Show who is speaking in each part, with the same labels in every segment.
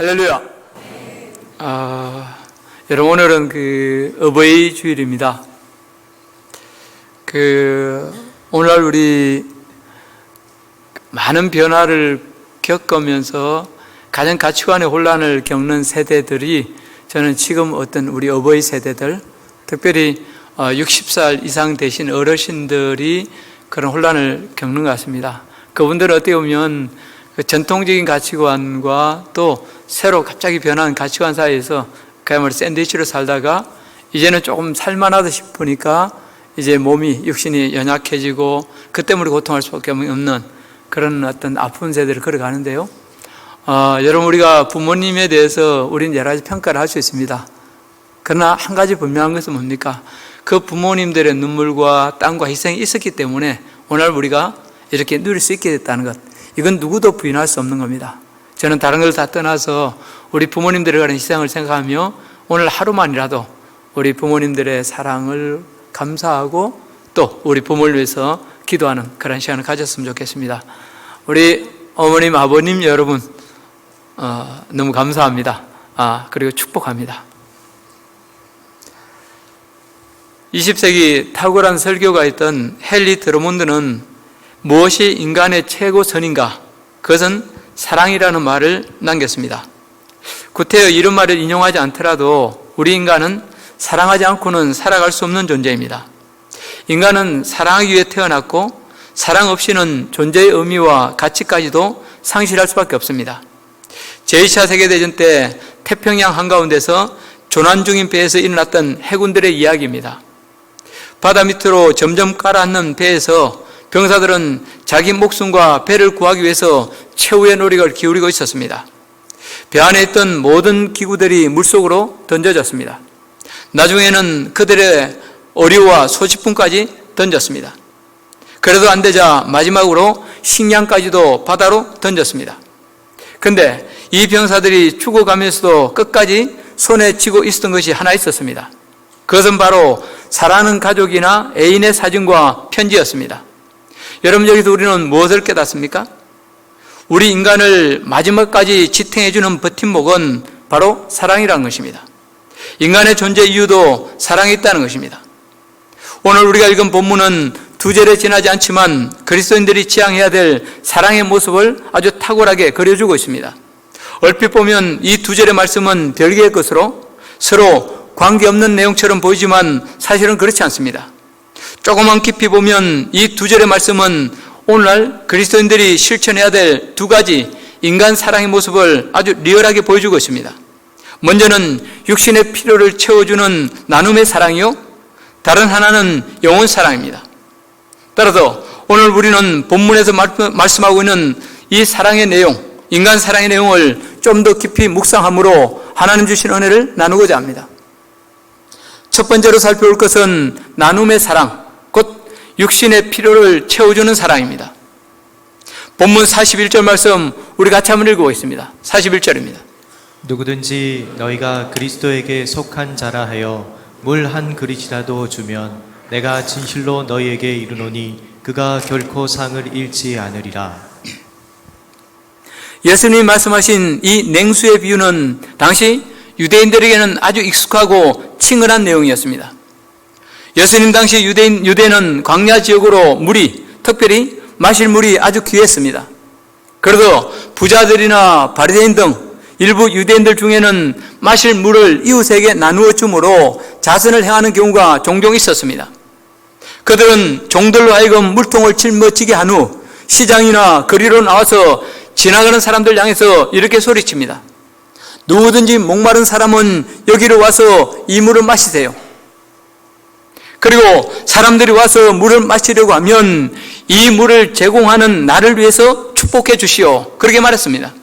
Speaker 1: 할렐루야. 여러분, 오늘은 어버이 주일입니다. 오늘날 우리 많은 변화를 겪으면서 가정 가치관의 혼란을 겪는 세대들이, 저는 지금 어떤 우리 어버이 세대들, 특별히 60살 이상 되신 어르신들이 그런 혼란을 겪는 것 같습니다. 그분들은 어떻게 보면 전통적인 가치관과 또 새로 갑자기 변한 가치관 사이에서 그야말로 샌드위치로 살다가 이제는 조금 살만하다 싶으니까 이제 몸이, 육신이 연약해지고 그 때문에 고통할 수밖에 없는 그런 어떤 아픈 세대를 걸어가는데요. 여러분, 우리가 부모님에 대해서 우리는 여러 가지 평가를 할 수 있습니다. 그러나 한 가지 분명한 것은 뭡니까? 그 부모님들의 눈물과 땀과 희생이 있었기 때문에 오늘 우리가 이렇게 누릴 수 있게 됐다는 것, 이건 누구도 부인할 수 없는 겁니다. 저는 다른 걸 다 떠나서 우리 부모님들에 관한 희생을 생각하며 오늘 하루만이라도 우리 부모님들의 사랑을 감사하고 또 우리 부모를 위해서 기도하는 그런 시간을 가졌으면 좋겠습니다. 우리 어머님, 아버님 여러분, 너무 감사합니다. 그리고 축복합니다. 20세기 탁월한 설교가 있던 헨리 드러몬드는 무엇이 인간의 최고 선인가? 그것은 사랑이라는 말을 남겼습니다. 구태여 이런 말을 인용하지 않더라도 우리 인간은 사랑하지 않고는 살아갈 수 없는 존재입니다. 인간은 사랑하기 위해 태어났고 사랑 없이는 존재의 의미와 가치까지도 상실할 수밖에 없습니다. 제2차 세계대전 때 태평양 한가운데서 조난 중인 배에서 일어났던 해군들의 이야기입니다. 바다 밑으로 점점 가라앉는 배에서 병사들은 자기 목숨과 배를 구하기 위해서 최후의 노력을 기울이고 있었습니다. 배 안에 있던 모든 기구들이 물속으로 던져졌습니다. 나중에는 그들의 어류와 소지품까지 던졌습니다. 그래도 안 되자 마지막으로 식량까지도 바다로 던졌습니다. 그런데 이 병사들이 죽어가면서도 끝까지 손에 쥐고 있었던 것이 하나 있었습니다. 그것은 바로 사랑하는 가족이나 애인의 사진과 편지였습니다. 여러분, 여기서 우리는 무엇을 깨닫습니까? 우리 인간을 마지막까지 지탱해주는 버팀목은 바로 사랑이라는 것입니다. 인간의 존재 이유도 사랑이 있다는 것입니다. 오늘 우리가 읽은 본문은 두 절에 지나지 않지만 그리스도인들이 지향해야 될 사랑의 모습을 아주 탁월하게 그려주고 있습니다. 얼핏 보면 이 두 절의 말씀은 별개의 것으로 서로 관계없는 내용처럼 보이지만 사실은 그렇지 않습니다. 조금만 깊이 보면 이 두 절의 말씀은 오늘날 그리스도인들이 실천해야 될 두 가지 인간 사랑의 모습을 아주 리얼하게 보여주고 있습니다. 먼저는 육신의 필요를 채워주는 나눔의 사랑이요, 다른 하나는 영혼 사랑입니다. 따라서 오늘 우리는 본문에서 말씀하고 있는 이 사랑의 내용, 인간 사랑의 내용을 좀 더 깊이 묵상함으로 하나님 주신 은혜를 나누고자 합니다. 첫 번째로 살펴볼 것은 나눔의 사랑, 곧 육신의 필요를 채워주는 사랑입니다. 본문 41절 말씀 우리 같이 한번 읽어보겠습니다. 41절입니다.
Speaker 2: 누구든지 너희가 그리스도에게 속한 자라 하여 물 한 그릇이라도 주면 내가 진실로 너희에게 이르노니 그가 결코 상을 잃지 않으리라.
Speaker 1: 예수님이 말씀하신 이 냉수의 비유는 당시 유대인들에게는 아주 익숙하고 친근한 내용이었습니다. 예수님 당시 유대는 광야 지역으로 특별히 마실 물이 아주 귀했습니다. 그래도 부자들이나 바리새인 등 일부 유대인들 중에는 마실 물을 이웃에게 나누어 주므로 자선을 행하는 경우가 종종 있었습니다. 그들은 종들로 하여금 물통을 짊어지게 한 후 시장이나 거리로 나와서 지나가는 사람들 향해서 이렇게 소리칩니다. 누구든지 목마른 사람은 여기로 와서 이 물을 마시세요. 그리고 사람들이 와서 물을 마시려고 하면 이 물을 제공하는 나를 위해서 축복해 주시오. 그렇게 말했습니다.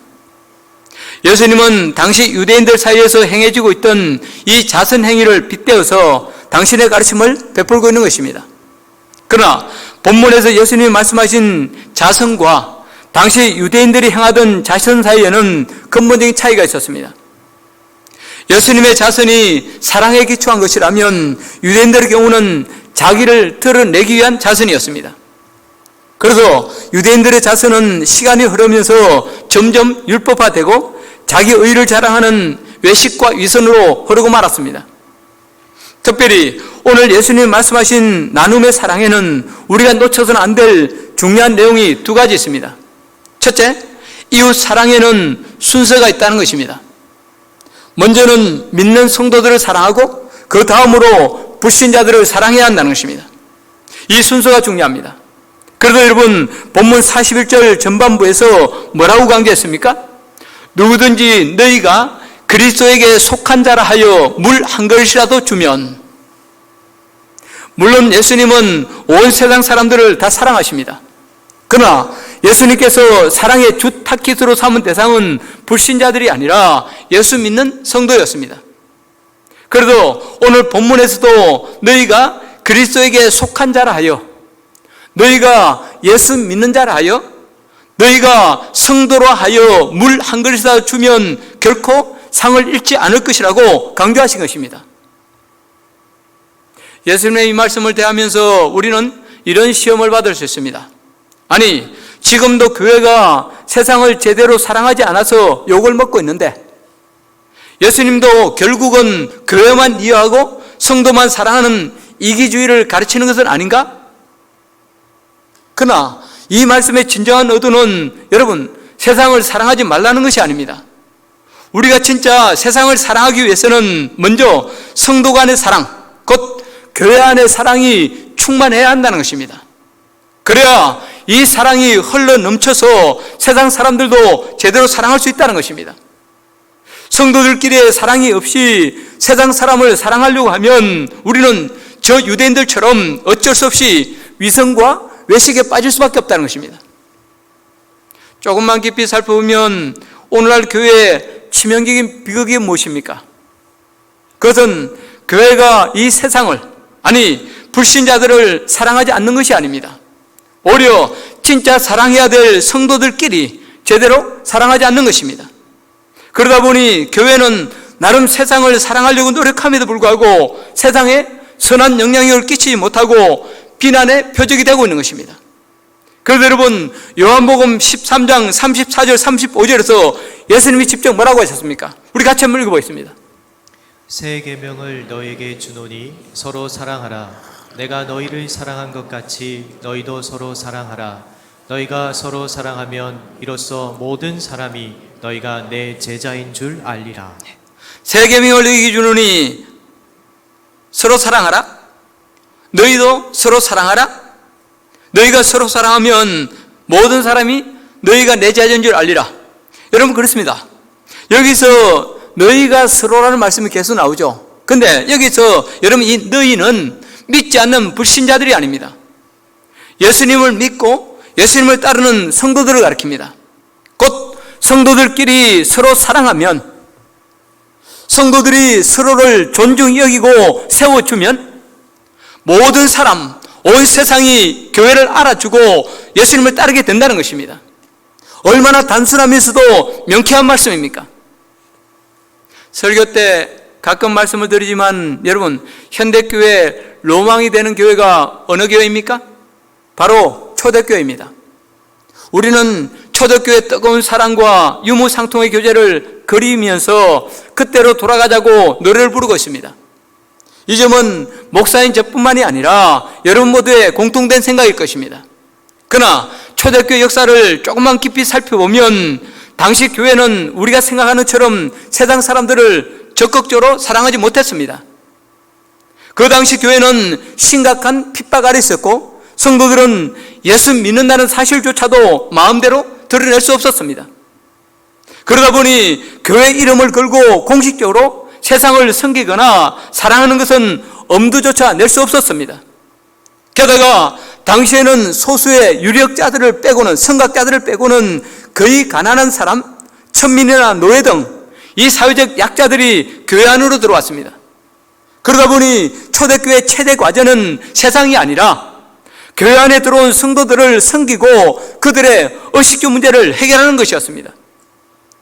Speaker 1: 예수님은 당시 유대인들 사이에서 행해지고 있던 이 자선 행위를 빗대어서 당신의 가르침을 베풀고 있는 것입니다. 그러나 본문에서 예수님이 말씀하신 자선과 당시 유대인들이 행하던 자선 사이에는 근본적인 차이가 있었습니다. 예수님의 자선이 사랑에 기초한 것이라면 유대인들의 경우는 자기를 드러내기 위한 자선이었습니다. 그래서 유대인들의 자선은 시간이 흐르면서 점점 율법화되고 자기 의를 자랑하는 외식과 위선으로 흐르고 말았습니다. 특별히 오늘 예수님이 말씀하신 나눔의 사랑에는 우리가 놓쳐서는 안 될 중요한 내용이 두 가지 있습니다. 첫째, 이웃 사랑에는 순서가 있다는 것입니다. 먼저는 믿는 성도들을 사랑하고 그 다음으로 불신자들을 사랑해야 한다는 것입니다. 이 순서가 중요합니다. 그래도 여러분, 본문 41절 전반부에서 뭐라고 강조했습니까? 누구든지 너희가 그리스도에게 속한 자라 하여 물 한 그릇이라도 주면, 물론 예수님은 온 세상 사람들을 다 사랑하십니다. 그러나 예수님께서 사랑의 주 타깃으로 삼은 대상은 불신자들이 아니라 예수 믿는 성도였습니다. 그래도 오늘 본문에서도 너희가 그리스도에게 속한 자라 하여, 너희가 예수 믿는 자라 하여, 너희가 성도라 하여 물 한 그릇이라도 주면 결코 상을 잃지 않을 것이라고 강조하신 것입니다. 예수님의 이 말씀을 대하면서 우리는 이런 시험을 받을 수 있습니다. 아니, 지금도 교회가 세상을 제대로 사랑하지 않아서 욕을 먹고 있는데, 예수님도 결국은 교회만 이해하고 성도만 사랑하는 이기주의를 가르치는 것은 아닌가? 그러나 이 말씀의 진정한 의도는 여러분, 세상을 사랑하지 말라는 것이 아닙니다. 우리가 진짜 세상을 사랑하기 위해서는 먼저 성도 간의 사랑, 곧 교회 안의 사랑이 충만해야 한다는 것입니다. 그래야 이 사랑이 흘러 넘쳐서 세상 사람들도 제대로 사랑할 수 있다는 것입니다. 성도들끼리의 사랑이 없이 세상 사람을 사랑하려고 하면 우리는 저 유대인들처럼 어쩔 수 없이 위선과 외식에 빠질 수밖에 없다는 것입니다. 조금만 깊이 살펴보면 오늘날 교회의 치명적인 비극이 무엇입니까? 그것은 교회가 이 세상을, 아니 불신자들을 사랑하지 않는 것이 아닙니다. 오히려 진짜 사랑해야 될 성도들끼리 제대로 사랑하지 않는 것입니다. 그러다 보니 교회는 나름 세상을 사랑하려고 노력함에도 불구하고 세상에 선한 영향력을 끼치지 못하고 비난의 표적이 되고 있는 것입니다. 그래서 여러분, 요한복음 13장 34절 35절에서 예수님이 직접 뭐라고 하셨습니까? 우리 같이 한번 읽어보겠습니다.
Speaker 2: 새 계명을 너희에게 주노니 서로 사랑하라. 내가 너희를 사랑한 것 같이 너희도 서로 사랑하라. 너희가 서로 사랑하면 이로써 모든 사람이 너희가 내 제자인 줄 알리라.
Speaker 1: 새 계명을 너희에게 주노니 서로 사랑하라. 너희도 서로 사랑하라. 너희가 서로 사랑하면 모든 사람이 너희가 내 제자인 줄 알리라. 여러분, 그렇습니다. 여기서 너희가 서로라는 말씀이 계속 나오죠. 근데 여기서 여러분, 이 너희는 믿지 않는 불신자들이 아닙니다. 예수님을 믿고 예수님을 따르는 성도들을 가리킵니다. 곧 성도들끼리 서로 사랑하면, 성도들이 서로를 존중히 여기고 세워주면 모든 사람, 온 세상이 교회를 알아주고 예수님을 따르게 된다는 것입니다. 얼마나 단순하면서도 명쾌한 말씀입니까? 설교 때 가끔 말씀을 드리지만 여러분, 현대교회 로망이 되는 교회가 어느 교회입니까? 바로 초대교회입니다. 우리는 초대교회의 뜨거운 사랑과 유무상통의 교제를 그리면서 그때로 돌아가자고 노래를 부르고 있습니다. 이 점은 목사인 저뿐만이 아니라 여러분 모두의 공통된 생각일 것입니다. 그러나 초대교회 역사를 조금만 깊이 살펴보면 당시 교회는 우리가 생각하는 것처럼 세상 사람들을 적극적으로 사랑하지 못했습니다. 그 당시 교회는 심각한 핍박 아래 있었고 성도들은 예수 믿는다는 사실조차도 마음대로 드러낼 수 없었습니다. 그러다 보니 교회 이름을 걸고 공식적으로 세상을 섬기거나 사랑하는 것은 엄두조차 낼 수 없었습니다. 게다가 당시에는 소수의 유력자들을 빼고는, 성각자들을 빼고는 거의 가난한 사람, 천민이나 노예 등 이 사회적 약자들이 교회 안으로 들어왔습니다. 그러다 보니 초대교회 최대 과제는 세상이 아니라 교회 안에 들어온 성도들을 섬기고 그들의 의식주 문제를 해결하는 것이었습니다.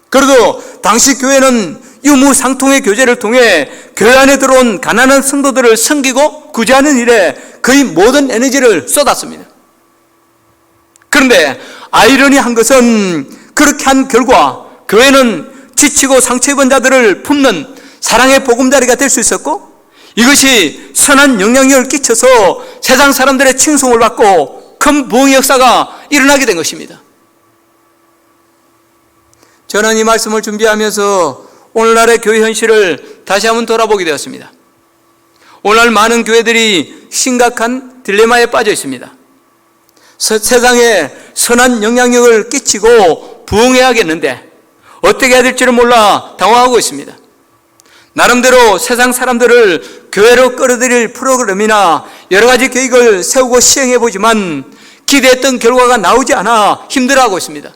Speaker 1: 그래도 당시 교회는 유무상통의 교제를 통해 교회 안에 들어온 가난한 성도들을 섬기고 구제하는 일에 거의 모든 에너지를 쏟았습니다. 그런데 아이러니한 것은 그렇게 한 결과 교회는 지치고 상처 입은 자들을 품는 사랑의 보금자리가 될 수 있었고, 이것이 선한 영향력을 끼쳐서 세상 사람들의 칭송을 받고 큰 부흥의 역사가 일어나게 된 것입니다. 저는 이 말씀을 준비하면서 오늘날의 교회 현실을 다시 한번 돌아보게 되었습니다. 오늘날 많은 교회들이 심각한 딜레마에 빠져 있습니다. 세상에 선한 영향력을 끼치고 부흥해야겠는데 어떻게 해야 될지를 몰라 당황하고 있습니다. 나름대로 세상 사람들을 교회로 끌어들일 프로그램이나 여러 가지 계획을 세우고 시행해 보지만 기대했던 결과가 나오지 않아 힘들어하고 있습니다.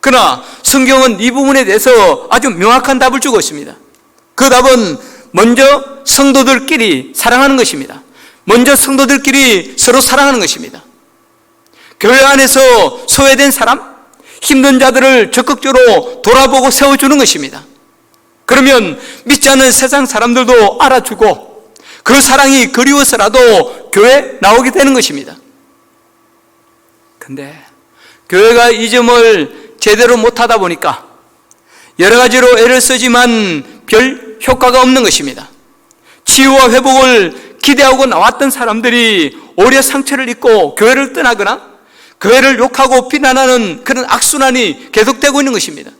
Speaker 1: 그러나 성경은 이 부분에 대해서 아주 명확한 답을 주고 있습니다. 그 답은 먼저 성도들끼리 사랑하는 것입니다. 먼저 성도들끼리 서로 사랑하는 것입니다. 교회 안에서 소외된 사람, 힘든 자들을 적극적으로 돌아보고 세워주는 것입니다. 그러면 믿지 않는 세상 사람들도 알아주고 그 사랑이 그리워서라도 교회에 나오게 되는 것입니다. 근데 교회가 이 점을 제대로 못하다 보니까 여러 가지로 애를 쓰지만 별 효과가 없는 것입니다. 치유와 회복을 기대하고 나왔던 사람들이 오히려 상처를 입고 교회를 떠나거나 교회를 욕하고 비난하는 그런 악순환이 계속되고 있는 것입니다.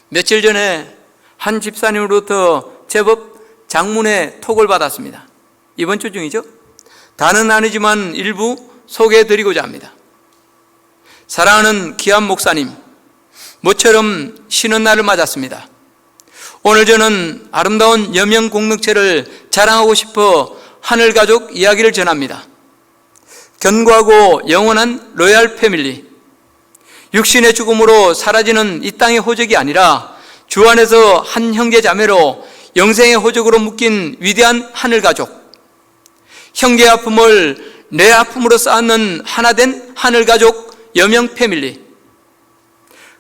Speaker 1: 며칠 전에 한 집사님으로부터 제법 장문의 톡을 받았습니다. 이번 주 중이죠. 다는 아니지만 일부 소개해드리고자 합니다. 사랑하는 귀한 목사님, 모처럼 쉬는 날을 맞았습니다. 오늘 저는 아름다운 여명 공동체를 자랑하고 싶어 하늘가족 이야기를 전합니다. 견고하고 영원한 로얄 패밀리, 육신의 죽음으로 사라지는 이 땅의 호적이 아니라 주 안에서 한 형제 자매로 영생의 호적으로 묶인 위대한 하늘가족, 형제의 아픔을 내 아픔으로 쌓는 하나된 하늘가족 여명 패밀리,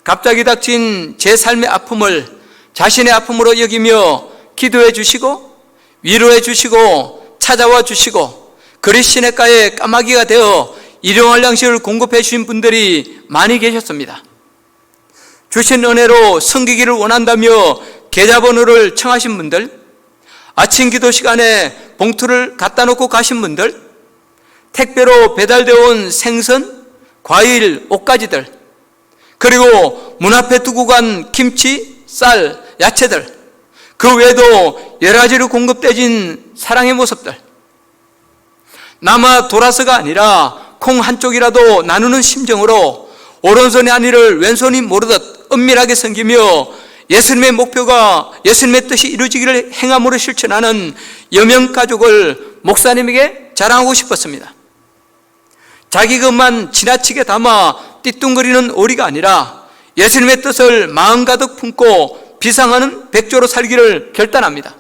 Speaker 1: 갑자기 닥친 제 삶의 아픔을 자신의 아픔으로 여기며 기도해 주시고 위로해 주시고 찾아와 주시고 그리 시냇가에 까마귀가 되어 일용할 양식을 공급해 주신 분들이 많이 계셨습니다. 주신 은혜로 섬기기를 원한다며 계좌번호를 청하신 분들, 아침 기도 시간에 봉투를 갖다 놓고 가신 분들, 택배로 배달되어 온 생선, 과일, 옷가지들, 그리고 문 앞에 두고 간 김치, 쌀, 야채들, 그 외에도 여러 가지로 공급되진 사랑의 모습들, 남아 돌아서가 아니라 콩 한쪽이라도 나누는 심정으로 오른손이 아니를 왼손이 모르듯 은밀하게 섬기며 예수님의 목표가 예수님의 뜻이 이루어지기를 행함으로 실천하는 여명가족을 목사님에게 자랑하고 싶었습니다. 자기 것만 지나치게 담아 띠뚱거리는 오리가 아니라 예수님의 뜻을 마음 가득 품고 비상하는 백조로 살기를 결단합니다.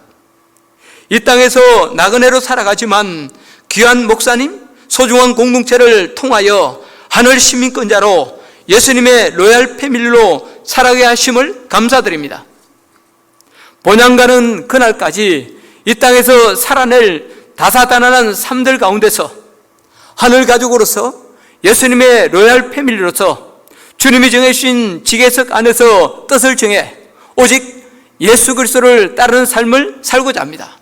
Speaker 1: 이 땅에서 나그네로 살아가지만 귀한 목사님, 소중한 공동체를 통하여 하늘 시민권자로 예수님의 로얄 패밀리로 살아가게 하심을 감사드립니다. 본향가는 그날까지 이 땅에서 살아낼 다사다난한 삶들 가운데서 하늘 가족으로서 예수님의 로얄 패밀리로서 주님이 정해주신 지계석 안에서 뜻을 정해 오직 예수 그리스도를 따르는 삶을 살고자 합니다.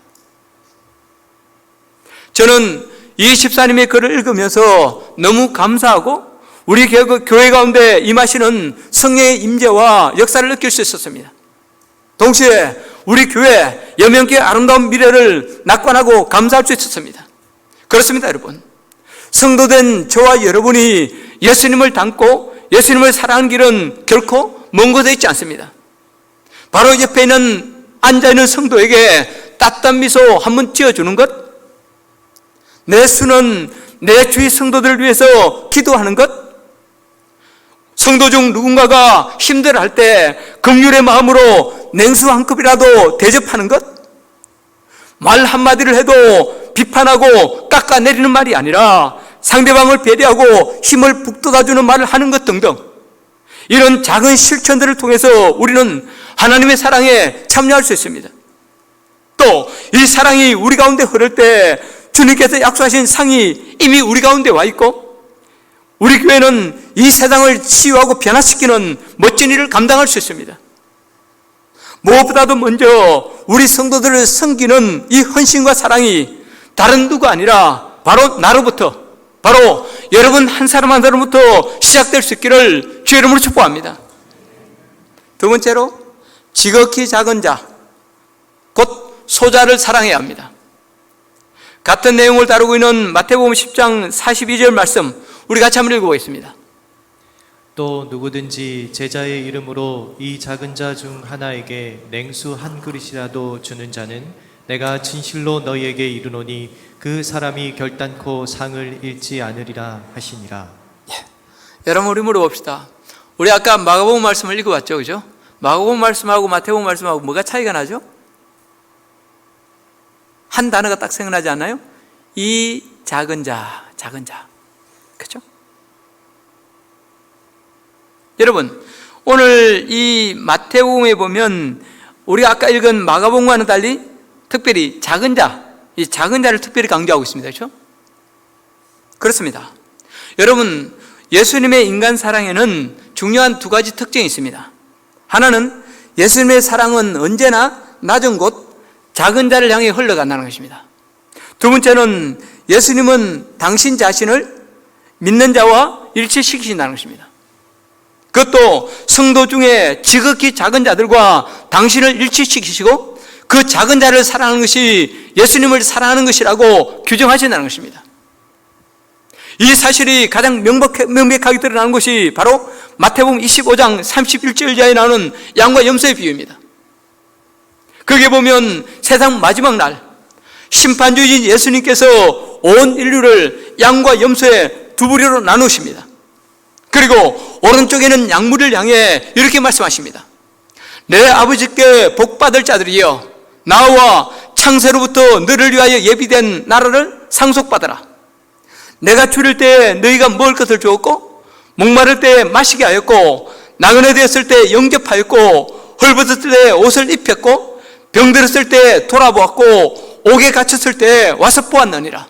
Speaker 1: 저는 이 집사님의 글을 읽으면서 너무 감사하고 우리 교회 가운데 임하시는 성령의 임재와 역사를 느낄 수 있었습니다. 동시에 우리 교회 여명교회 아름다운 미래를 낙관하고 감사할 수 있었습니다. 그렇습니다, 여러분. 성도된 저와 여러분이 예수님을 닮고 예수님을 사랑하는 길은 결코 먼 곳에 있지 않습니다. 바로 옆에 있는 앉아있는 성도에게 따뜻한 미소 한번 지어주는 것, 내 수는 내 주위 성도들을 위해서 기도하는 것, 성도 중 누군가가 힘들어할 때 긍휼의 마음으로 냉수 한 컵이라도 대접하는 것, 말 한마디를 해도 비판하고 깎아내리는 말이 아니라 상대방을 배려하고 힘을 북돋아주는 말을 하는 것 등등, 이런 작은 실천들을 통해서 우리는 하나님의 사랑에 참여할 수 있습니다. 또 이 사랑이 우리 가운데 흐를 때 주님께서 약속하신 상이 이미 우리 가운데 와 있고 우리 교회는 이 세상을 치유하고 변화시키는 멋진 일을 감당할 수 있습니다. 무엇보다도 먼저 우리 성도들을 섬기는 이 헌신과 사랑이 다른 누가 아니라 바로 나로부터, 바로 여러분 한 사람 한 사람부터 시작될 수 있기를 주의 이름으로 축복합니다. 두 번째로, 지극히 작은 자, 곧 소자를 사랑해야 합니다. 같은 내용을 다루고 있는 마태복음 10장 42절 말씀, 우리 같이 한번 읽어보겠습니다.
Speaker 2: 또 누구든지 제자의 이름으로 이 작은 자 중 하나에게 냉수 한 그릇이라도 주는 자는 내가 진실로 너희에게 이르노니 그 사람이 결단코 상을 잃지 않으리라 하시니라.
Speaker 1: 여러분, 우리 물어봅시다. 우리 아까 마가복음 말씀을 읽어봤죠, 그죠? 마가복음 말씀하고 마태복음 말씀하고 뭐가 차이가 나죠? 한 단어가 딱 생각나지 않나요? 이 작은 자, 작은 자. 그죠? 여러분, 오늘 이 마태복음에 보면 우리가 아까 읽은 마가복음과는 달리 특별히 작은 자, 이 작은 자를 특별히 강조하고 있습니다. 그렇죠? 그렇습니다. 여러분, 예수님의 인간 사랑에는 중요한 두 가지 특징이 있습니다. 하나는 예수님의 사랑은 언제나 낮은 곳, 작은 자를 향해 흘러간다는 것입니다. 두 번째는 예수님은 당신 자신을 믿는 자와 일치시키신다는 것입니다. 그것도 성도 중에 지극히 작은 자들과 당신을 일치시키시고 그 작은 자를 사랑하는 것이 예수님을 사랑하는 것이라고 규정하신다는 것입니다. 이 사실이 가장 명백하게 드러나는 것이 바로 마태복음 25장 31절 이하에 나오는 양과 염소의 비유입니다. 거기에 보면 세상 마지막 날 심판주이신 예수님께서 온 인류를 양과 염소의 두 부류로 나누십니다. 그리고 오른쪽에는 양무리를 향해 이렇게 말씀하십니다. 내 아버지께 복받을 자들이여, 나와 창세로부터 너를 위하여 예비된 나라를 상속받아라. 내가 줄일 때 너희가 먹을 것을 주었고, 목마를 때 마시게 하였고, 나그네 되었을 때 영접하였고, 헐벗었을 때 옷을 입혔고, 병들었을 때 돌아보았고, 옥에 갇혔을 때 와서 보았느니라.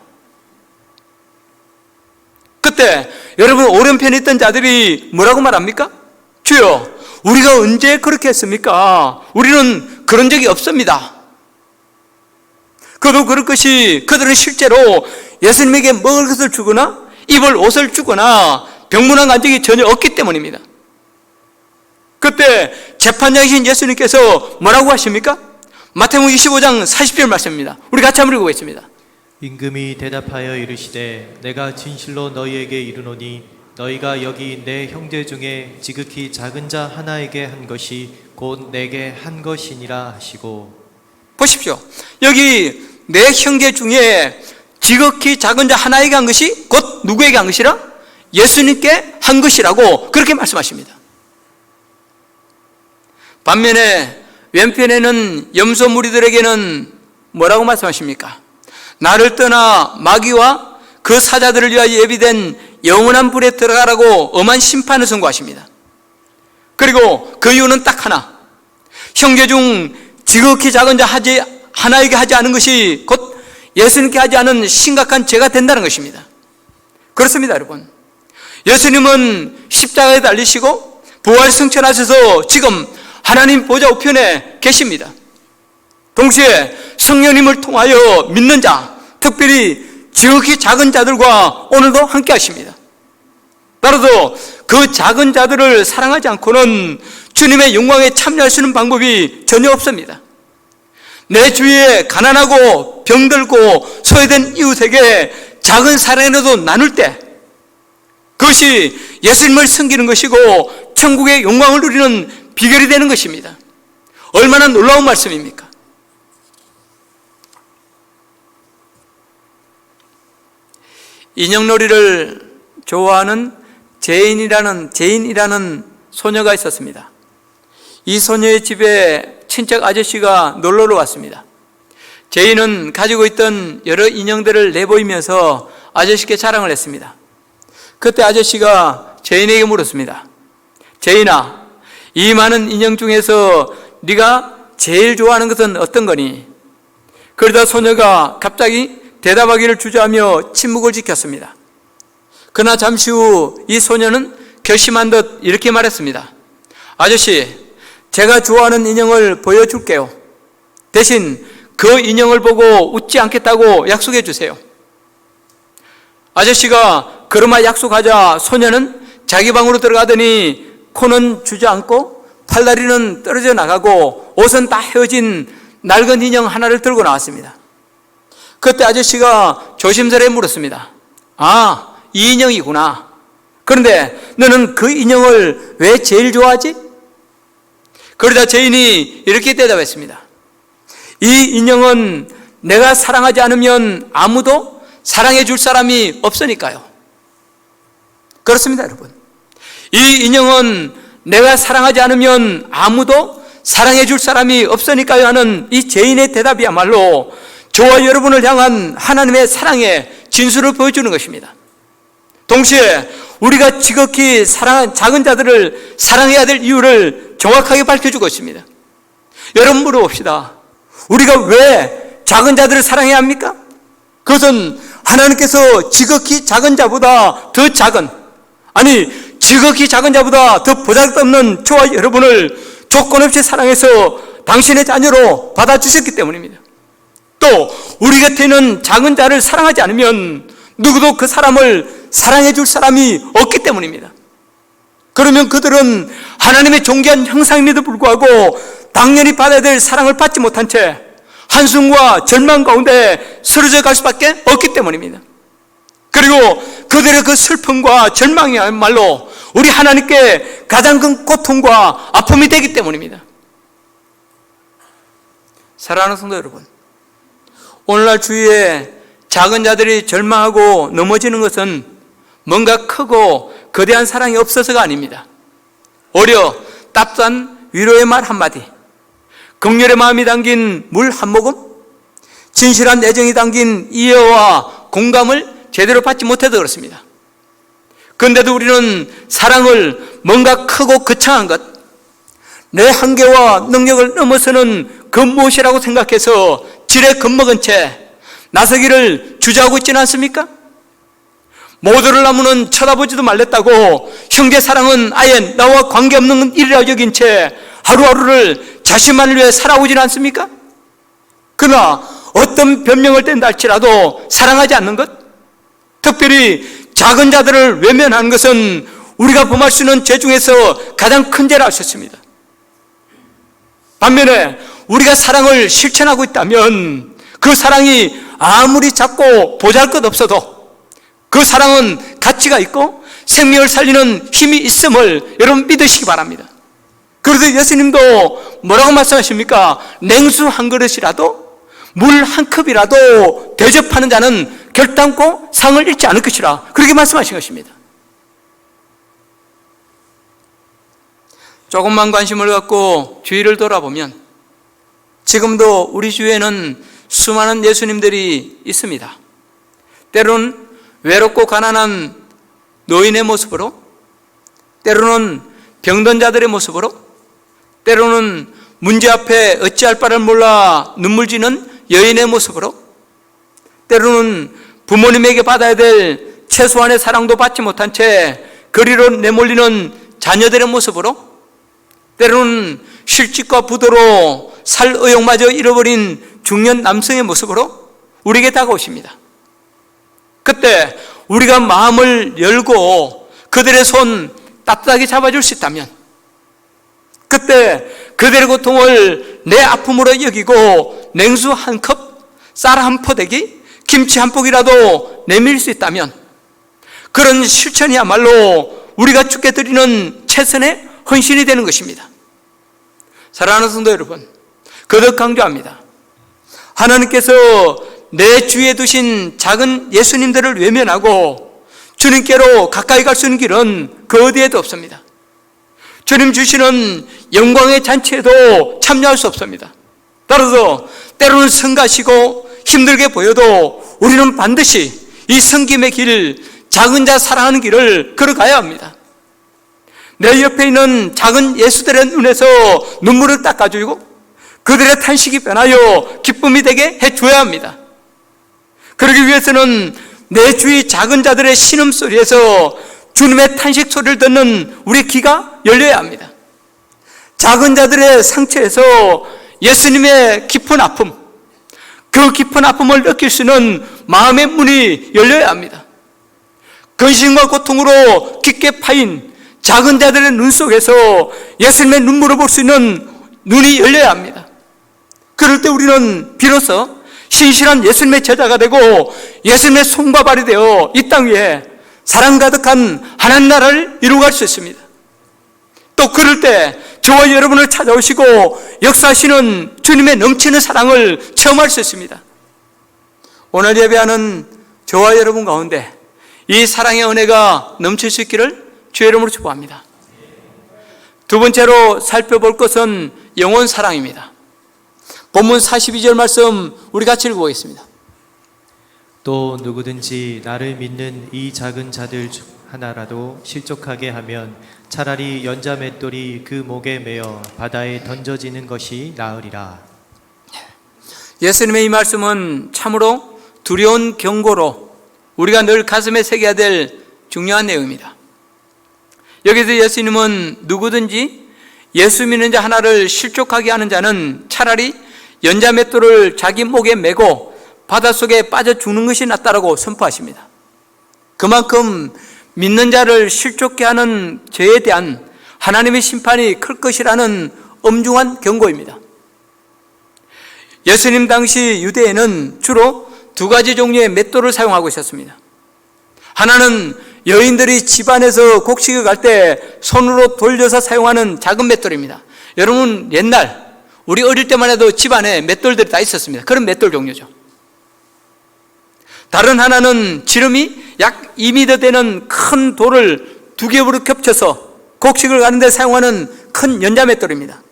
Speaker 1: 그때 여러분 오른편에 있던 자들이 뭐라고 말합니까? 주여, 우리가 언제 그렇게 했습니까? 우리는 그런 적이 없습니다. 그도 그럴 것이 그들은 실제로 예수님에게 먹을 것을 주거나 입을 옷을 주거나 병문안 간 적이 전혀 없기 때문입니다. 그때 재판장이신 예수님께서 뭐라고 하십니까? 마태복음 25장 40절 말씀입니다. 우리 같이 한번 읽어보겠습니다.
Speaker 2: 임금이 대답하여 이르시되 내가 진실로 너희에게 이르노니 너희가 여기 내 형제 중에 지극히 작은 자 하나에게 한 것이 곧 내게 한 것이니라 하시고.
Speaker 1: 보십시오. 여기 내 형제 중에 지극히 작은 자 하나에게 한 것이 곧 누구에게 한 것이라? 예수님께 한 것이라고 그렇게 말씀하십니다. 반면에 왼편에는 염소 무리들에게는 뭐라고 말씀하십니까? 나를 떠나 마귀와 그 사자들을 위하여 예비된 영원한 불에 들어가라고 엄한 심판을 선고하십니다. 그리고 그 이유는 딱 하나, 형제 중 지극히 작은 자 하나에게 하지 않은 것이 곧 예수님께 하지 않은 심각한 죄가 된다는 것입니다. 그렇습니다, 여러분. 예수님은 십자가에 달리시고 부활 승천하셔서 지금 하나님 보좌 우편에 계십니다. 동시에 성령님을 통하여 믿는 자, 특별히 지극히 작은 자들과 오늘도 함께 하십니다. 따라서 그 작은 자들을 사랑하지 않고는 주님의 영광에 참여할 수 있는 방법이 전혀 없습니다. 내 주위에 가난하고 병들고 소외된 이웃에게 작은 사랑이라도 나눌 때 그것이 예수님을 섬기는 것이고 천국의 영광을 누리는 비결이 되는 것입니다. 얼마나 놀라운 말씀입니까? 인형놀이를 좋아하는 제인이라는 소녀가 있었습니다. 이 소녀의 집에 친척 아저씨가 놀러를 왔습니다. 제인은 가지고 있던 여러 인형들을 내보이면서 아저씨께 자랑을 했습니다. 그때 아저씨가 제인에게 물었습니다. 제인아, 이 많은 인형 중에서 네가 제일 좋아하는 것은 어떤 거니? 그러다 소녀가 갑자기 대답하기를 주저하며 침묵을 지켰습니다. 그러나 잠시 후 이 소녀는 결심한 듯 이렇게 말했습니다. 아저씨, 제가 좋아하는 인형을 보여줄게요. 대신 그 인형을 보고 웃지 않겠다고 약속해 주세요. 아저씨가 그러마 약속하자 소녀는 자기 방으로 들어가더니 코는 주저앉고 팔다리는 떨어져 나가고 옷은 다 헤어진 낡은 인형 하나를 들고 나왔습니다. 그때 아저씨가 조심스레 물었습니다. 아, 이 인형이구나. 그런데 너는 그 인형을 왜 제일 좋아하지? 그러자 죄인이 이렇게 대답했습니다. 이 인형은 내가 사랑하지 않으면 아무도 사랑해 줄 사람이 없으니까요. 그렇습니다, 여러분. 이 인형은 내가 사랑하지 않으면 아무도 사랑해 줄 사람이 없으니까요 하는 이 죄인의 대답이야말로 저와 여러분을 향한 하나님의 사랑의 진수를 보여주는 것입니다. 동시에 우리가 지극히 작은 자들을 사랑해야 될 이유를 정확하게 밝혀주고 있습니다. 여러분 물어봅시다. 우리가 왜 작은 자들을 사랑해야 합니까? 그것은 하나님께서 지극히 작은 자보다 더 작은, 아니 지극히 작은 자보다 더 보잘것없는 저와 여러분을 조건 없이 사랑해서 당신의 자녀로 받아주셨기 때문입니다. 또 우리 곁에 있는 작은 자를 사랑하지 않으면 누구도 그 사람을 사랑해 줄 사람이 없기 때문입니다. 그러면 그들은 하나님의 존귀한 형상임에도 불구하고 당연히 받아야 될 사랑을 받지 못한 채 한숨과 절망 가운데 쓰러져 갈 수밖에 없기 때문입니다. 그리고 그들의 그 슬픔과 절망이야말로 우리 하나님께 가장 큰 고통과 아픔이 되기 때문입니다. 사랑하는 성도 여러분, 오늘날 주위에 작은 자들이 절망하고 넘어지는 것은 뭔가 크고 거대한 사랑이 없어서가 아닙니다. 오히려 따뜻한 위로의 말 한마디, 긍휼의 마음이 담긴 물 한 모금, 진실한 애정이 담긴 이해와 공감을 제대로 받지 못해서 그렇습니다. 그런데도 우리는 사랑을 뭔가 크고 거창한 것, 내 한계와 능력을 넘어서는 그 무엇이라고 생각해서 지레 겁먹은 채 나서기를 주저하고 있지는 않습니까? 모두를 나무는 쳐다보지도 말랬다고 형제 사랑은 아예 나와 관계없는 일이라 여긴 채 하루하루를 자신만을 위해 살아오지는 않습니까? 그러나 어떤 변명을 댄다 할지라도 사랑하지 않는 것, 특별히 작은 자들을 외면하는 것은 우리가 범할 수 있는 죄 중에서 가장 큰 죄라 하셨습니다. 반면에 우리가 사랑을 실천하고 있다면 그 사랑이 아무리 작고 보잘것없어도 그 사랑은 가치가 있고 생명을 살리는 힘이 있음을 여러분 믿으시기 바랍니다. 그래도 예수님도 뭐라고 말씀하십니까? 냉수 한 그릇이라도 물 한 컵이라도 대접하는 자는 결단코 상을 잃지 않을 것이라 그렇게 말씀하신 것입니다. 조금만 관심을 갖고 주위를 돌아보면 지금도 우리 주위에는 수많은 예수님들이 있습니다. 때로는 외롭고 가난한 노인의 모습으로, 때로는 병든 자들의 모습으로, 때로는 문제 앞에 어찌할 바를 몰라 눈물 지는 여인의 모습으로, 때로는 부모님에게 받아야 될 최소한의 사랑도 받지 못한 채 거리로 내몰리는 자녀들의 모습으로, 때로는 실직과 부도로 살 의욕마저 잃어버린 중년 남성의 모습으로 우리에게 다가오십니다. 그때 우리가 마음을 열고 그들의 손 따뜻하게 잡아줄 수 있다면, 그때 그들의 고통을 내 아픔으로 여기고 냉수 한 컵, 쌀 한 포대기, 김치 한 포기라도 내밀 수 있다면 그런 실천이야말로 우리가 주께 드리는 최선의 헌신이 되는 것입니다. 사랑하는 성도 여러분, 거듭 강조합니다. 하나님께서 내 주위에 두신 작은 예수님들을 외면하고 주님께로 가까이 갈 수 있는 길은 그 어디에도 없습니다. 주님 주시는 영광의 잔치에도 참여할 수 없습니다. 따라서 때로는 성가시고 힘들게 보여도 우리는 반드시 이 섬김의 길, 작은 자 사랑하는 길을 걸어가야 합니다. 내 옆에 있는 작은 예수들의 눈에서 눈물을 닦아주고 그들의 탄식이 변하여 기쁨이 되게 해줘야 합니다. 그러기 위해서는 내 주위 작은 자들의 신음소리에서 주님의 탄식 소리를 듣는 우리 귀가 열려야 합니다. 작은 자들의 상처에서 예수님의 깊은 아픔, 그 깊은 아픔을 느낄 수 있는 마음의 문이 열려야 합니다. 근심과 고통으로 깊게 파인 작은 자들의 눈 속에서 예수님의 눈물을 볼 수 있는 눈이 열려야 합니다. 그럴 때 우리는 비로소 신실한 예수님의 제자가 되고 예수님의 손과 발이 되어 이 땅 위에 사랑 가득한 하나님 나라를 이루어갈 수 있습니다. 또 그럴 때 저와 여러분을 찾아오시고 역사하시는 주님의 넘치는 사랑을 체험할 수 있습니다. 오늘 예배하는 저와 여러분 가운데 이 사랑의 은혜가 넘칠 수 있기를 주의 이름으로 축복합니다. 두 번째로 살펴볼 것은 영혼 사랑입니다. 본문 42절 말씀 우리 같이 읽어보겠습니다.
Speaker 2: 또 누구든지 나를 믿는 이 작은 자들 중 하나라도 실족하게 하면 차라리 연자 맷돌이 그 목에 매어 바다에 던져지는 것이 나으리라.
Speaker 1: 예수님의 이 말씀은 참으로 두려운 경고로 우리가 늘 가슴에 새겨야 될 중요한 내용입니다. 여기서 예수님은 누구든지 예수 믿는 자 하나를 실족하게 하는 자는 차라리 연자 맷돌을 자기 목에 메고 바닷속에 빠져 죽는 것이 낫다라고 선포하십니다. 그만큼 믿는 자를 실족케 하는 죄에 대한 하나님의 심판이 클 것이라는 엄중한 경고입니다. 예수님 당시 유대에는 주로 두 가지 종류의 맷돌을 사용하고 있었습니다. 하나는 여인들이 집안에서 곡식을 갈 때 손으로 돌려서 사용하는 작은 맷돌입니다. 여러분 옛날 우리 어릴 때만 해도 집안에 맷돌들이 다 있었습니다. 그런 맷돌 종류죠. 다른 하나는 지름이 약 2m 되는 큰 돌을 두 겹으로 겹쳐서 곡식을 가는 데 사용하는 큰 연자 맷돌입니다.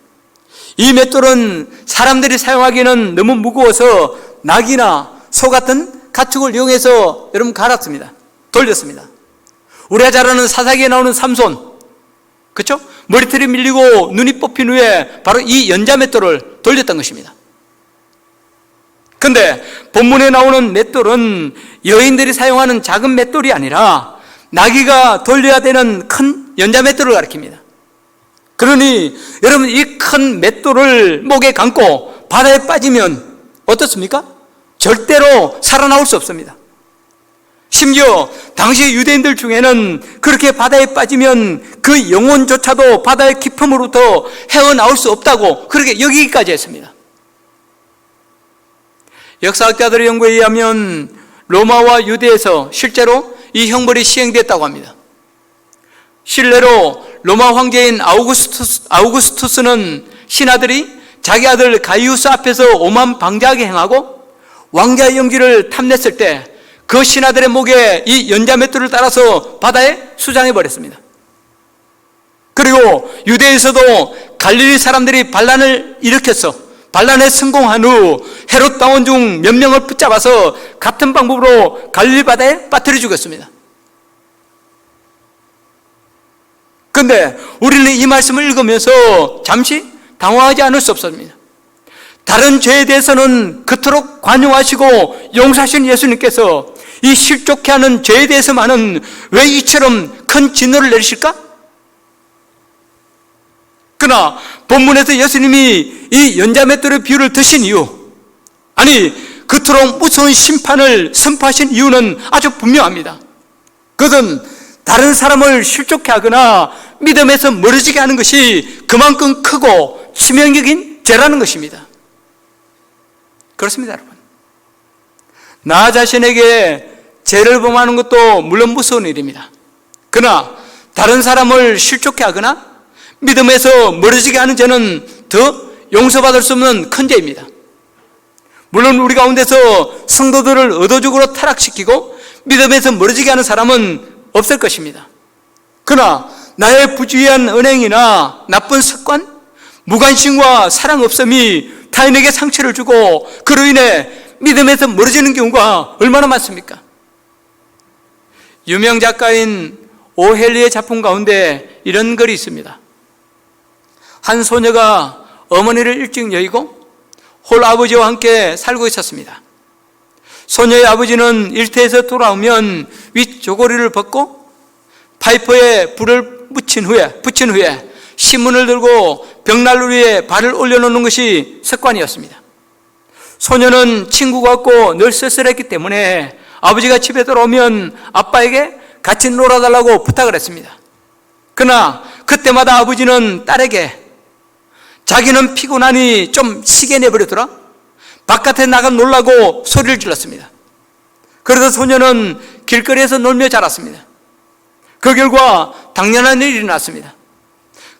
Speaker 1: 이 맷돌은 사람들이 사용하기에는 너무 무거워서 낙이나 소 같은 가축을 이용해서 여러분 갈았습니다. 돌렸습니다. 우리가 잘 아는 사사기에 나오는 삼손, 그렇죠? 머리털이 밀리고 눈이 뽑힌 후에 바로 이 연자 맷돌을 돌렸던 것입니다. 근데 본문에 나오는 맷돌은 여인들이 사용하는 작은 맷돌이 아니라 나귀가 돌려야 되는 큰 연자 맷돌을 가리킵니다. 그러니 여러분 이 큰 맷돌을 목에 감고 바다에 빠지면 어떻습니까? 절대로 살아나올 수 없습니다. 심지어 당시 유대인들 중에는 그렇게 바다에 빠지면 그 영혼조차도 바다의 깊음으로부터 헤어나올 수 없다고 그렇게 여기기까지 했습니다. 역사학자들의 연구에 의하면 로마와 유대에서 실제로 이 형벌이 시행됐다고 합니다. 실례로 로마 황제인 아우구스투스는 신하들이 자기 아들 가이우스 앞에서 오만 방자하게 행하고 왕자의 영지를 탐냈을 때 그 신하들의 목에 이 연자 맷돌을 따라서 바다에 수장해 버렸습니다. 그리고 유대에서도 갈릴리 사람들이 반란을 일으켰어 반란에 성공한 후 헤롯 당원 중 몇 명을 붙잡아서 같은 방법으로 갈릴리 바다에 빠뜨려 죽였습니다. 그런데 우리는 이 말씀을 읽으면서 잠시 당황하지 않을 수 없습니다. 다른 죄에 대해서는 그토록 관용하시고 용서하신 예수님께서 이 실족케 하는 죄에 대해서만은 왜 이처럼 큰 진노를 내리실까? 그러나 본문에서 예수님이 이 연자맷돌의 비유를 드신 이유, 아니 그토록 무서운 심판을 선포하신 이유는 아주 분명합니다. 그것은 다른 사람을 실족케 하거나 믿음에서 멀어지게 하는 것이 그만큼 크고 치명적인 죄라는 것입니다. 그렇습니다, 여러분. 나 자신에게 죄를 범하는 것도 물론 무서운 일입니다. 그러나 다른 사람을 실족케 하거나 믿음에서 멀어지게 하는 죄는 더 용서받을 수 없는 큰 죄입니다. 물론 우리 가운데서 성도들을 의도적으로 타락시키고 믿음에서 멀어지게 하는 사람은 없을 것입니다. 그러나 나의 부주의한 언행이나 나쁜 습관, 무관심과 사랑 없음이 타인에게 상처를 주고 그로 인해 믿음에서 멀어지는 경우가 얼마나 많습니까? 유명 작가인 오헬리의 작품 가운데 이런 글이 있습니다. 한 소녀가 어머니를 일찍 여의고 홀아버지와 함께 살고 있었습니다. 소녀의 아버지는 일터에서 돌아오면 윗조고리를 벗고 파이프에 불을 붙인 후에 신문을 들고 벽난로 위에 발을 올려놓는 것이 습관이었습니다. 소녀는 친구가 없고 늘 쓸쓸했기 때문에 아버지가 집에 돌아오면 아빠에게 같이 놀아달라고 부탁을 했습니다. 그러나 그때마다 아버지는 딸에게 자기는 피곤하니 좀 쉬게 내버려두라, 바깥에 나가 놀라고 소리를 질렀습니다. 그래서 소녀는 길거리에서 놀며 자랐습니다. 그 결과 당연한 일이 일어났습니다.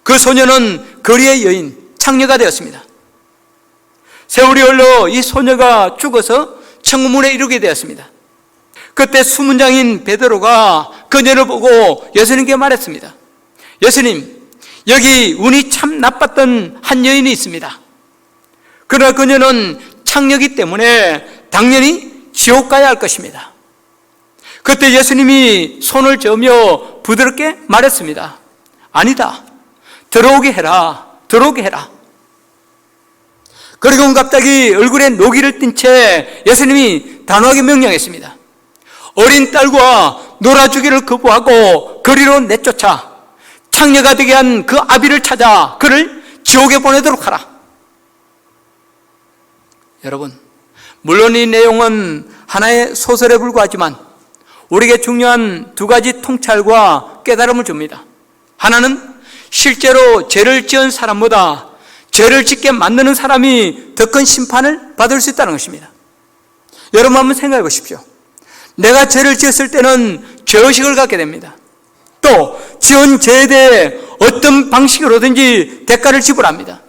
Speaker 1: 그 소녀는 거리의 여인, 창녀가 되었습니다. 세월이 흘러 이 소녀가 죽어서 천국문에 이르게 되었습니다. 그때 수문장인 베드로가 그녀를 보고 예수님께 말했습니다. 예수님, 여기 운이 참 나빴던 한 여인이 있습니다. 그러나 그녀는 창녀이기 때문에 당연히 지옥 가야 할 것입니다. 그때 예수님이 손을 저으며 부드럽게 말했습니다. 아니다. 들어오게 해라. 그리고 갑자기 얼굴에 노기를 띤 채 예수님이 단호하게 명령했습니다. 어린 딸과 놀아주기를 거부하고 거리로 내쫓아 창녀가 되게 한 그 아비를 찾아 그를 지옥에 보내도록 하라. 여러분, 물론 이 내용은 하나의 소설에 불과하지만 우리에게 중요한 두 가지 통찰과 깨달음을 줍니다. 하나는 실제로 죄를 지은 사람보다 죄를 짓게 만드는 사람이 더 큰 심판을 받을 수 있다는 것입니다. 여러분 한번 생각해 보십시오. 내가 죄를 지었을 때는 죄의식을 갖게 됩니다. 또 지은 죄에 대해 어떤 방식으로든지 대가를 지불합니다.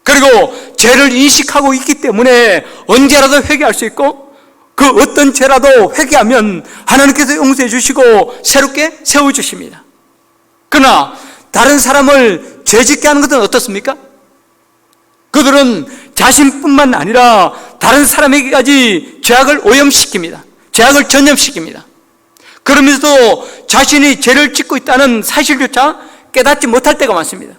Speaker 1: 그리고 죄를 인식하고 있기 때문에 언제라도 회개할 수 있고 그 어떤 죄라도 회개하면 하나님께서 용서해 주시고 새롭게 세워주십니다. 그러나 다른 사람을 죄짓게 하는 것은 어떻습니까? 그들은 자신뿐만 아니라 다른 사람에게까지 죄악을 오염시킵니다. 죄악을 전염시킵니다. 그러면서도 자신이 죄를 짓고 있다는 사실조차 깨닫지 못할 때가 많습니다.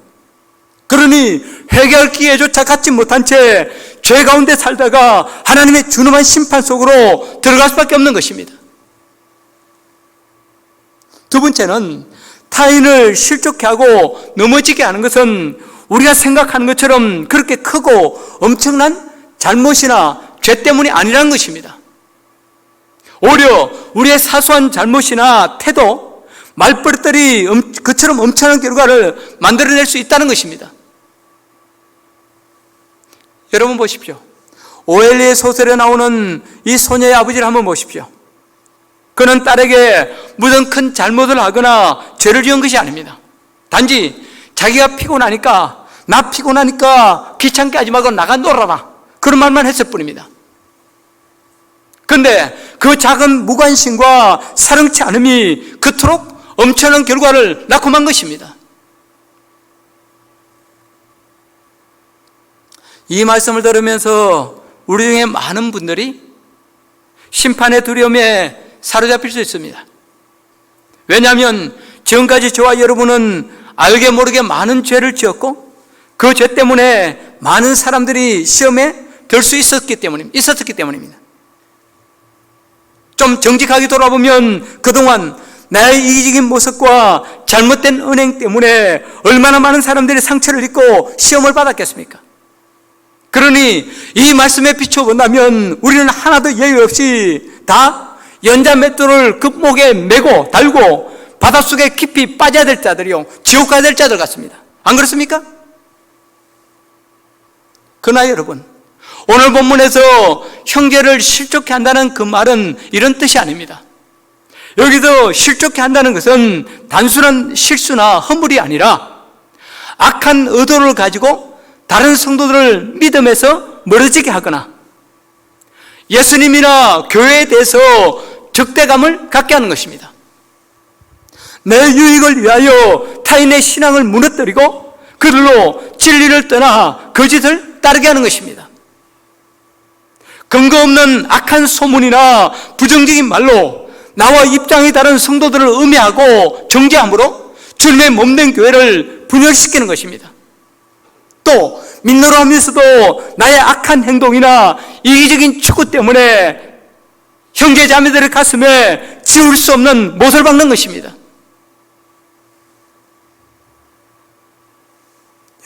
Speaker 1: 그러니 회개할 기회조차 갖지 못한 채 죄 가운데 살다가 하나님의 준엄한 심판 속으로 들어갈 수밖에 없는 것입니다. 두 번째는 타인을 실족해 하고 넘어지게 하는 것은 우리가 생각하는 것처럼 그렇게 크고 엄청난 잘못이나 죄 때문이 아니라는 것입니다. 오히려 우리의 사소한 잘못이나 태도, 말버릇들이 그처럼 엄청난 결과를 만들어낼 수 있다는 것입니다. 여러분 보십시오. 오엘리의 소설에 나오는 이 소녀의 아버지를 한번 보십시오. 그는 딸에게 무슨 큰 잘못을 하거나 죄를 지은 것이 아닙니다. 단지 자기가 피곤하니까 귀찮게 하지 말고 나가 놀아라, 그런 말만 했을 뿐입니다. 그런데 그 작은 무관심과 사랑치 않음이 그토록 엄청난 결과를 낳고만 것입니다. 이 말씀을 들으면서 우리 중에 많은 분들이 심판의 두려움에 사로잡힐 수 있습니다. 왜냐하면 지금까지 저와 여러분은 알게 모르게 많은 죄를 지었고 그 죄 때문에 많은 사람들이 시험에 들 수 있었기 때문입니다. 좀 정직하게 돌아보면 그동안 나의 이기적인 모습과 잘못된 은행 때문에 얼마나 많은 사람들이 상처를 입고 시험을 받았겠습니까? 그러니 이 말씀에 비춰본다면 우리는 하나도 예외 없이 다 연자맷돌을 그 목에 메고 달고 바닷속에 깊이 빠져야 될 자들이요, 지옥 가야 될 자들 같습니다. 안 그렇습니까? 그러나 여러분, 오늘 본문에서 형제를 실족해 한다는 그 말은 이런 뜻이 아닙니다. 여기서 실족해 한다는 것은 단순한 실수나 허물이 아니라 악한 의도를 가지고 다른 성도들을 믿음에서 멀어지게 하거나 예수님이나 교회에 대해서 적대감을 갖게 하는 것입니다. 내 유익을 위하여 타인의 신앙을 무너뜨리고 그들로 진리를 떠나 거짓을 따르게 하는 것입니다. 근거 없는 악한 소문이나 부정적인 말로 나와 입장이 다른 성도들을 음해하고 정죄함으로 주님의 몸된 교회를 분열시키는 것입니다. 또 믿노라 하면서도 나의 악한 행동이나 이기적인 추구 때문에 형제 자매들의 가슴에 지울 수 없는 못을 박는 것입니다.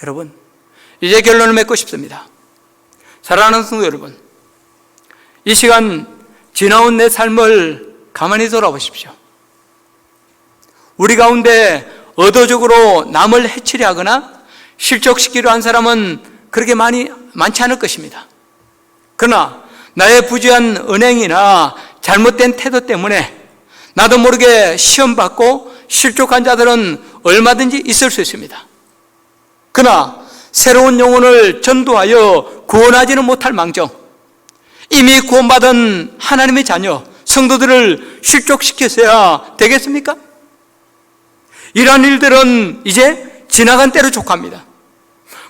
Speaker 1: 여러분, 이제 결론을 맺고 싶습니다. 사랑하는 성도 여러분, 이 시간 지나온 내 삶을 가만히 돌아보십시오. 우리 가운데 의도적으로 남을 해치려 하거나 실족시키려 한 사람은 그렇게 많지 않을 것입니다. 그러나 나의 부주한 언행이나 잘못된 태도 때문에 나도 모르게 시험받고 실족한 자들은 얼마든지 있을 수 있습니다. 그러나 새로운 영혼을 전도하여 구원하지는 못할 망정, 이미 구원받은 하나님의 자녀, 성도들을 실족시켜서야 되겠습니까? 이러한 일들은 이제 지나간 때로 족합니다.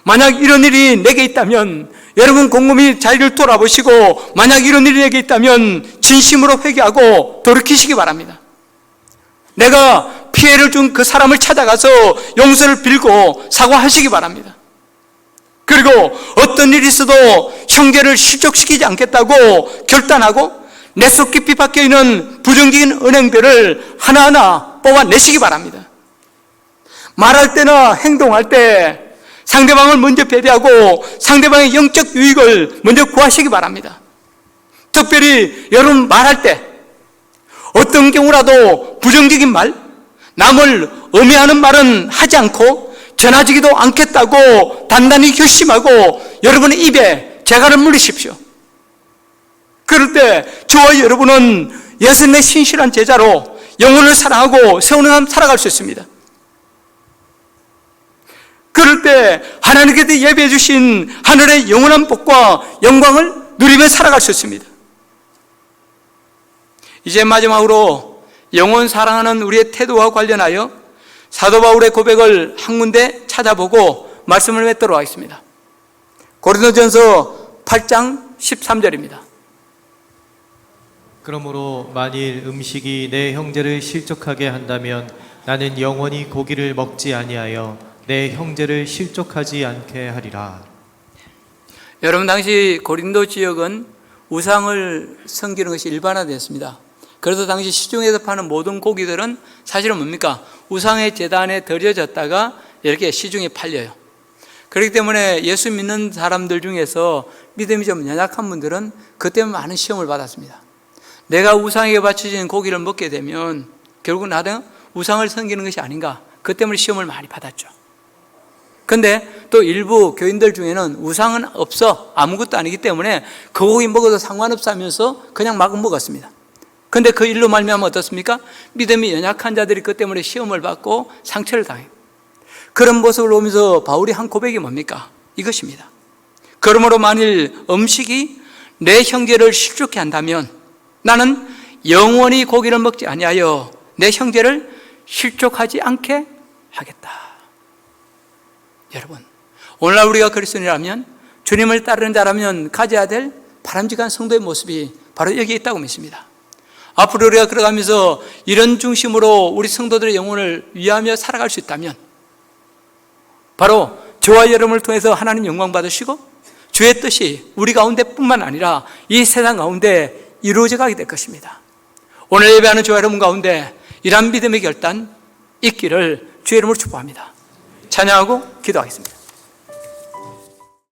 Speaker 1: 만약 이런 일이 내게 있다면 여러분 곰곰이 자기를 돌아보시고, 만약 이런 일이 내게 있다면 진심으로 회개하고 돌이키시기 바랍니다. 내가 피해를 준 그 사람을 찾아가서 용서를 빌고 사과하시기 바랍니다. 그리고 어떤 일이 있어도 형제를 실족시키지 않겠다고 결단하고 내 속 깊이 박혀있는 부정적인 은행들을 하나하나 뽑아내시기 바랍니다. 말할 때나 행동할 때 상대방을 먼저 배려하고 상대방의 영적 유익을 먼저 구하시기 바랍니다. 특별히 여러분 말할 때 어떤 경우라도 부정적인 말, 남을 음해하는 말은 하지 않고 전하지기도 않겠다고 단단히 결심하고 여러분의 입에 재갈을 물리십시오. 그럴 때 저와 여러분은 예수님의 신실한 제자로 영혼을 사랑하고 세우는 삶 살아갈 수 있습니다. 그럴 때 하나님께서 예배해 주신 하늘의 영원한 복과 영광을 누리며 살아갈 수 있습니다. 이제 마지막으로 영혼 사랑하는 우리의 태도와 관련하여 사도 바울의 고백을 한 군데 찾아보고 말씀을 맺도록 하겠습니다. 고린도전서 8장 13절입니다.
Speaker 2: 그러므로 만일 음식이 내 형제를 실족하게 한다면 나는 영원히 고기를 먹지 아니하여 내 형제를 실족하지 않게 하리라.
Speaker 1: 여러분, 당시 고린도 지역은 우상을 섬기는 것이 일반화되었습니다. 그래서 당시 시중에서 파는 모든 고기들은 사실은 뭡니까? 우상의 제단에 드려졌다가 이렇게 시중에 팔려요. 그렇기 때문에 예수 믿는 사람들 중에서 믿음이 좀 연약한 분들은 그 때문에 많은 시험을 받았습니다. 내가 우상에게 바쳐진 고기를 먹게 되면 결국 나는 우상을 섬기는 것이 아닌가, 그 때문에 시험을 많이 받았죠. 근데 또 일부 교인들 중에는 우상은 없어, 아무것도 아니기 때문에 그 고기 먹어도 상관없어 하면서 그냥 막 먹었습니다. 근데 그 일로 말미암아 어떻습니까? 믿음이 연약한 자들이 그 때문에 시험을 받고 상처를 당해요. 그런 모습을 보면서 바울이 한 고백이 뭡니까? 이것입니다. 그러므로 만일 음식이 내 형제를 실족케 한다면 나는 영원히 고기를 먹지 아니하여 내 형제를 실족하지 않게 하겠다. 여러분, 오늘날 우리가 그리스도인이라면, 주님을 따르는 자라면 가져야 될 바람직한 성도의 모습이 바로 여기에 있다고 믿습니다. 앞으로 우리가 걸어가면서 이런 중심으로 우리 성도들의 영혼을 위하며 살아갈 수 있다면 바로 저와 여러분을 통해서 하나님 영광 받으시고 주의 뜻이 우리 가운데 뿐만 아니라 이 세상 가운데 이루어져 가게 될 것입니다. 오늘 예배하는 저와 여러분 가운데 이러한 믿음의 결단 있기를 주의 이름으로 축복합니다. 찬양하고 기도하겠습니다.